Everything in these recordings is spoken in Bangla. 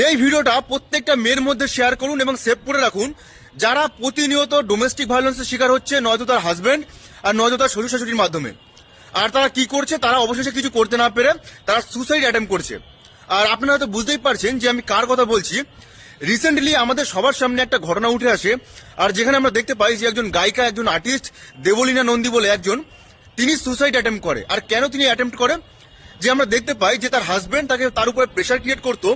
এই ভিডিওটা প্রত্যেকটা মেয়ের মধ্যে শেয়ার করুন এবং সেভ করে রাখুন, যারা প্রতিনিয়ত ডোমেস্টিক ভায়োলেন্সের শিকার হচ্ছে, নয়তো তার হাজবেন্ড আর নয়তো তার শ্বশুর শাশুড়ির মাধ্যমে। আর তারা কি করছে, তারা অবশেষে কিছু করতে না পেরে তারা সুসাইড অ্যাটেম্প করছে। আর আপনারা হয়তো বুঝতেই পারছেন যে আমি কার কথা বলছি। রিসেন্টলি আমাদের সবার সামনে একটা ঘটনা উঠে আসে, আর যেখানে আমরা দেখতে পাই যে একজন গায়িকা, একজন আর্টিস্ট দেবলীনা নন্দী বলে একজন, তিনি সুসাইড অ্যাটেম্প করে। আর কেন তিনি অ্যাটেম্প করে, যে আমরা দেখতে পাই যে তার হাজবেন্ড তাকে তার উপরে প্রেশার ক্রিয়েট করতো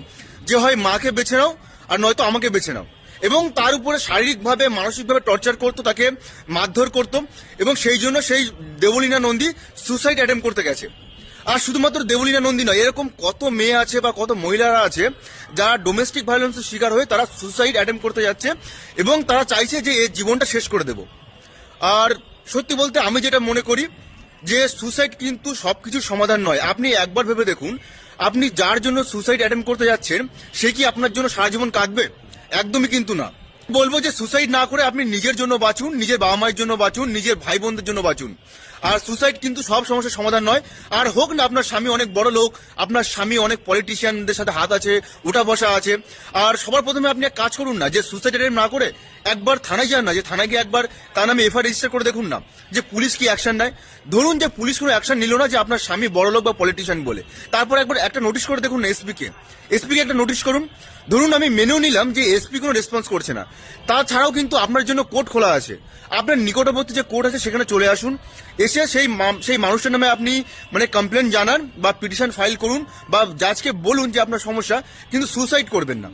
যে হয় মাকে বেছে নাও আর নয়তো আমাকে বেছে নাও, এবং তার উপরে শারীরিকভাবে মানসিকভাবে টর্চার করতো, তাকে মারধর করতো, এবং সেই জন্য সেই দেবলীনা নন্দী সুসাইড অ্যাটেম্প করতে গেছে। আর শুধুমাত্র দেবলীনা নন্দী নয়, এরকম কত মেয়ে আছে বা কত মহিলারা আছে যারা ডোমেস্টিক ভায়োলেন্সের শিকার হয়ে তারা সুসাইড অ্যাটেম্প করতে যাচ্ছে এবং তারা চাইছে যে এই জীবনটা শেষ করে দেব। আর সত্যি বলতে আমি যেটা মনে করি যে সুসাইড কিন্তু সবকিছুর সমাধান নয়। আপনি একবার ভেবে দেখুন, আপনি যার জন্য সুসাইড অ্যাটেম্প করতে যাচ্ছেন সে কি আপনার জন্য সারা জীবন কাঁদবে? একদমই কিন্তু না। বলবো যে সুসাইড না করে আপনি নিজের জন্য বাঁচুন, নিজের বাবা মায়ের জন্য বাঁচুন, নিজের ভাই বোনদের জন্য বাঁচুন। আর সুসাইড কিন্তু সব সমস্যার সমাধান নয়। আর হোক না আপনার স্বামী অনেক বড় লোক, আপনার স্বামী অনেক পলিটিশিয়ানদের সাথে হাত আছে, উঠা বসা আছে, আর সবার প্রথমে আপনি এক কাজ করুন না, যে সুসাইড অ্যাটেম্প না করে একবার থানায় যান না, যে থানায় গিয়ে একবার তার নামে এফআইআর রেজিস্টার করে দেখুন না যে পুলিশ কি অ্যাকশন নেয়। ধরুন যে পুলিশ কোনো অ্যাকশন নিল না, যে আপনার স্বামী বড় লোক বা পলিটিশিয়ান বলে, তারপর একবার একটা নোটিশ করে দেখুন না এসপিকে একটা নোটিশ করুন। ধরুন আমি মেনেও নিলাম যে এসপি কোনো রেসপন্স করছে না, তাছাড়াও কিন্তু আপনার জন্য কোর্ট খোলা আছে। আপনার নিকটবর্তী যে কোর্ট আছে সেখানে চলে আসুন, এসে সেই মানুষটার নামে আপনি কমপ্লেন জানান বা পিটিশন ফাইল করুন, বা জাজকে বলুন যে আপনার সমস্যা, কিন্তু সুসাইড করবেন না।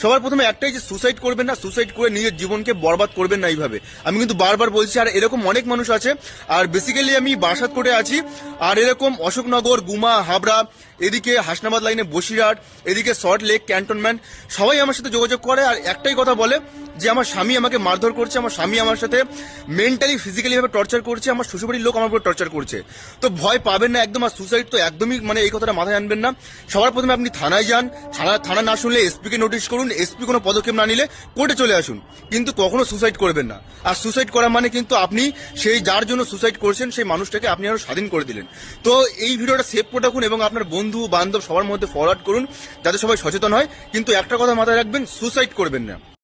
সবার প্রথমে একটাই, যে সুসাইড করবেন না, সুসাইড করে নিজের জীবনকে বরবাদ করবেন না এইভাবে। আমি কিন্তু বারবার বলছি, আর এরকম অনেক মানুষ আছে। আর বেসিক্যালি আমি বারাসাত কোর্টে আছি, আর এরকম অশোকনগর, গুমা, হাবড়া, এদিকে হাসনাবাদ লাইনে বসিরহাট, এদিকে সল্ট লেক ক্যান্টনমেন্ট, সবাই আমার সাথে যোগাযোগ করে আর একটাই কথা বলে যে আমার স্বামী আমাকে মারধর করছে, আমার স্বামী আমার সাথে মেন্টালি ফিজিক্যালি ভাবে টর্চার করছে, আমার শ্বশুরবাড়ির লোক আমার উপর টর্চার করছে। তো ভয় পাবেন না একদম। আর সুসাইড তো একদমই এই কথাটা মাথায় আনবেন না। সবার প্রথমে আপনি থানায় যান, থানা না শুনলে এসপি কে নোটিশ করুন, এসপি কোনো পদক্ষেপ না নিলে কোর্টে চলে আসুন, কিন্তু কখনো সুসাইড করবেন না। আর সুসাইড করা মানে কিন্তু আপনি সেই যার জন্য সুসাইড করছেন সেই মানুষটাকে আপনি আরো স্বাধীন করে দিলেন। তো এই ভিডিওটা সেভ করে রাখুন এবং আপনার বন্ধু বান্ধব সবার মধ্যে ফরওয়ার্ড করুন, যাতে সবাই সচেতন হয়। কিন্তু একটা কথা মাথায় রাখবেন, সুসাইড করবেন না।